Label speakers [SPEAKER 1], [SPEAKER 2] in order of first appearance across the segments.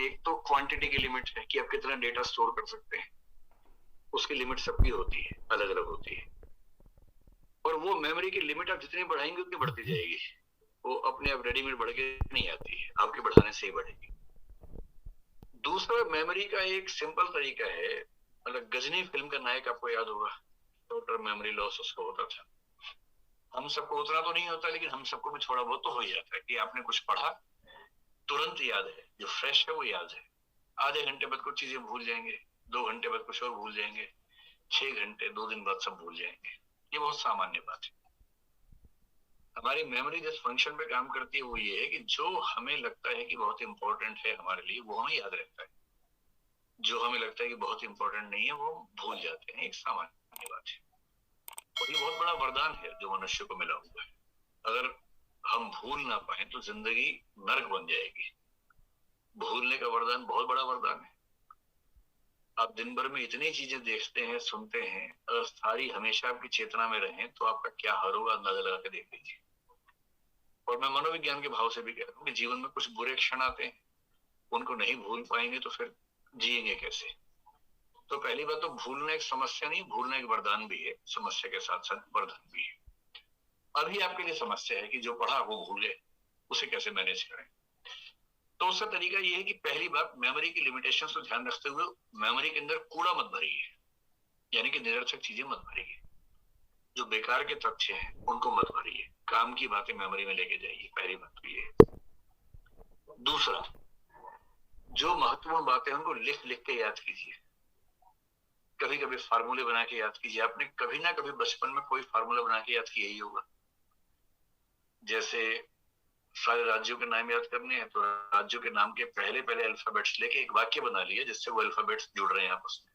[SPEAKER 1] एक तो क्वांटिटी की लिमिट है कि आप कितना डेटा स्टोर कर सकते हैं, उसकी लिमिट सबकी होती है, अलग अलग होती है। और वो मेमोरी की लिमिट आप जितनी बढ़ाएंगे उतनी बढ़ती जाएगी, वो अपने आप रेडीमेड बढ़ के नहीं आती है, आपके बढ़ाने से ही बढ़ेगी। दूसरा, मेमोरी का एक सिंपल तरीका है, मतलब गजनी फिल्म का नायक आपको याद होगा, टोटल मेमोरी लॉस उसको होता था। हम सबको उतना तो नहीं होता, लेकिन हम सबको भी थोड़ा बहुत तो हो ही जाता है कि आपने कुछ पढ़ा, तुरंत याद है, जो फ्रेश है वो याद है। आधे घंटे बाद कुछ चीजें भूल जाएंगे, 2 घंटे बाद कुछ और भूल जाएंगे, 6 घंटे 2 दिन बाद सब भूल जाएंगे। ये बहुत सामान्य बात है। हमारी मेमोरी जिस फंक्शन पे काम करती है वो ये है कि जो हमें लगता है कि बहुत इंपॉर्टेंट है हमारे लिए, वो हमें याद रहता है। जो हमें लगता है कि बहुत इंपॉर्टेंट नहीं है, वो भूल जाते हैं। एक सामान्य बात है, और ये बहुत बड़ा वरदान है जो मनुष्य को मिला हुआ है। अगर हम भूल ना पाए तो जिंदगी नर्क बन जाएगी। भूलने का वरदान बहुत बड़ा वरदान है। आप दिन भर में इतनी चीजें देखते हैं, सुनते हैं, अगर सारी हमेशा आपकी चेतना में रहें तो आपका क्या हाल होगा, अंदाजा लगा के देख लीजिए। और मैं मनोविज्ञान के भाव से भी कह रहा हूँ कि जीवन में कुछ बुरे क्षण आते हैं, उनको नहीं भूल पाएंगे तो फिर जिएंगे कैसे। तो पहली बात तो भूलना एक समस्या नहीं, भूलना एक वरदान भी है, समस्या के साथ साथ वरदान भी है। अभी आपके लिए समस्या है कि जो पढ़ा वो भूल गए, उसे कैसे मैनेज करें। तो उसका तरीका ये है कि पहली बात, मेमोरी की लिमिटेशंस को ध्यान रखते हुए मेमोरी के अंदर कूड़ा मत भरिए, यानी कि निरर्थक चीजें मत भरिए। जो बेकार के तथ्य हैं उनको मत भरिए, काम की बातें मेमोरी में लेके जाइए। पहली बात तो ये है। दूसरा, जो महत्वपूर्ण बातें हैं उनको लिख लिख के याद कीजिए। कभी कभी फार्मूले बना के याद कीजिए। आपने कभी ना कभी बचपन में कोई फार्मूला बना के याद किया ही होगा। जैसे सारे राज्यों के नाम याद करने हैं तो राज्यों के नाम के पहले पहले अल्फाबेट्स लेके एक वाक्य बना लिया जिससे वो अल्फाबेट्स जुड़ रहे हैं आपस में।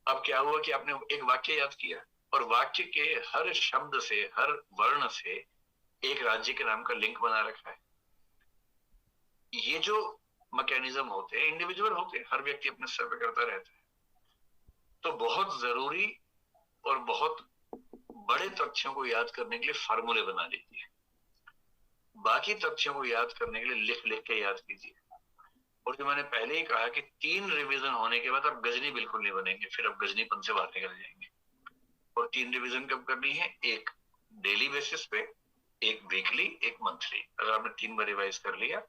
[SPEAKER 1] अब क्या हुआ कि आपने एक वाक्य याद किया और वाक्य के हर शब्द से, हर वर्ण से एक राज्य के नाम का लिंक बना रखा है। ये जो मैकेनिज्म होते हैं इंडिविजुअल होते हैं, हर व्यक्ति अपने स्तर पे करता रहता है। तो बहुत जरूरी और बहुत बड़े तथ्यों को याद करने के लिए फार्मूले बना लीजिए। बाकी तथ्यों को याद करने के लिए लिख लिख के याद कीजिए। और जो मैंने पहले ही कहा कि 3 रिवीजन होने के बाद आप गजनी बिल्कुल नहीं बनेंगे, फिर आप गजनीपन से बाहर निकल जाएंगे। और 3 रिवीजन कब करनी है? एक डेली बेसिस पे, एक वीकली, एक मंथली। अगर आपने 3 बार रिवाइज कर लिया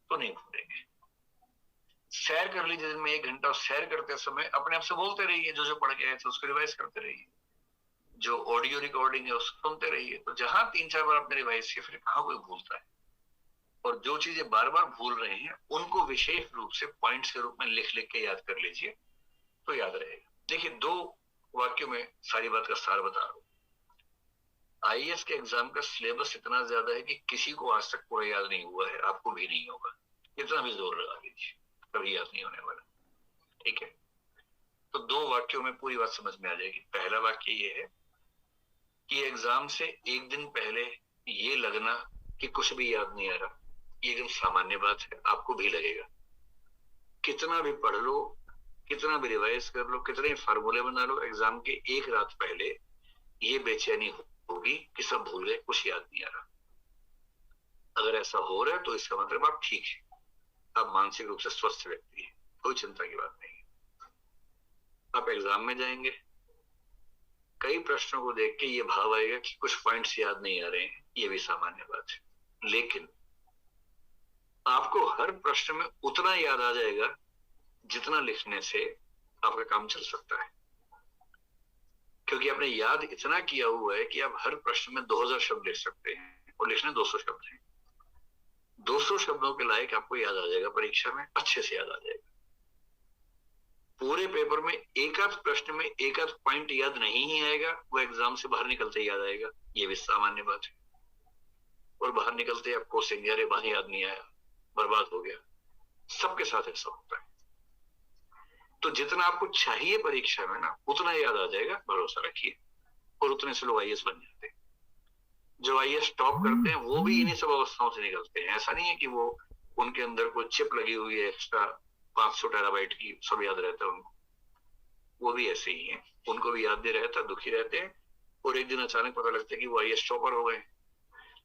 [SPEAKER 1] तो नहीं भूलेंगे। सैर कर लीजिए दिन में 1 घंटा, और सैर करते समय अपने आप से बोलते रहिए, जो जो पढ़ के आए थे उसको रिवाइज करते रहिए। जो ऑडियो रिकॉर्डिंग है उसको सुनते रहिए। तो जहां 3-4 बार आपने रिवाइज किया, फिर कहाँ कोई भूलता है। और जो चीजें बार बार भूल रहे हैं उनको विशेष रूप से पॉइंट्स के रूप में लिख लिख के याद कर लीजिए, तो याद रहेगा। देखिए, 2 वाक्यों में सारी बात का सार बता रहा हूं। आईएएस के एग्जाम का सिलेबस इतना ज्यादा है कि किसी को आज तक पूरा याद नहीं हुआ है, आपको भी नहीं होगा। इतना भी जोर लगा लीजिए, कभी याद नहीं होने वाला। ठीक है, तो 2 वाक्यों में पूरी बात समझ में आ जाएगी। पहला वाक्य ये है कि एग्जाम से 1 दिन पहले ये लगना कि कुछ भी याद नहीं आ रहा, ये एकदम सामान्य बात है, आपको भी लगेगा। कितना भी पढ़ लो, कितना भी रिवाइज कर लो, कितने भी फार्मूले बना लो, एग्जाम के एक रात पहले ये बेचैनी होगी कि सब भूल गए, कुछ याद नहीं आ रहा। अगर ऐसा हो रहा है तो इसका मतलब आप ठीक है, आप मानसिक रूप से स्वस्थ व्यक्ति है, कोई चिंता की बात नहीं। आप एग्जाम में जाएंगे, कई प्रश्नों को देख के ये भाव आएगा कि कुछ पॉइंट्स याद नहीं आ रहे हैं, ये भी सामान्य बात है। लेकिन आपको हर प्रश्न में उतना याद आ जाएगा जितना लिखने से आपका काम चल सकता है, क्योंकि आपने याद इतना किया हुआ है कि आप हर प्रश्न में 2000 शब्द लिख सकते हैं और लिखने 200 शब्द हैं। 200 शब्दों के लायक आपको याद आ जाएगा, परीक्षा में अच्छे से याद आ जाएगा। पूरे पेपर में एक आध प्रश्न में एक आध पॉइंट याद नहीं ही आएगा, वो एग्जाम से बाहर निकलते याद आएगा, ये भी सामान्य बात है। और बाहर निकलते आपको सिंगारे बाहर याद नहीं आया, बर्बाद हो गया। सबके साथ ऐसा होता है। तो जितना आपको चाहिए परीक्षा में ना, उतना याद आ जाएगा, भरोसा रखिए। और उतने से लोग आईएएस बन जाते हैं। जो आईएएस टॉप करते हैं वो भी इन्हीं सब अवस्थाओं से निकलते हैं। ऐसा नहीं है कि वो उनके अंदर कोई चिप लगी हुई है एक्स्ट्रा 500 टेराबाइट की, सब याद रहता है उनको। वो भी ऐसे ही है, उनको भी याद नहीं रहता, दुखी रहते हैं। और एक दिन अचानक पता लगता है कि वो आईएएस टॉपर हो गए,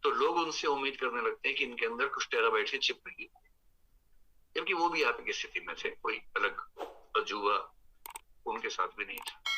[SPEAKER 1] तो लोग उनसे उम्मीद करने लगते हैं कि इनके अंदर कुछ टेराबाइट की चिप लगी। ये क्योंकि वो भी आपकी स्थिति में थे, कोई अलग अजूबा उनके साथ भी नहीं था।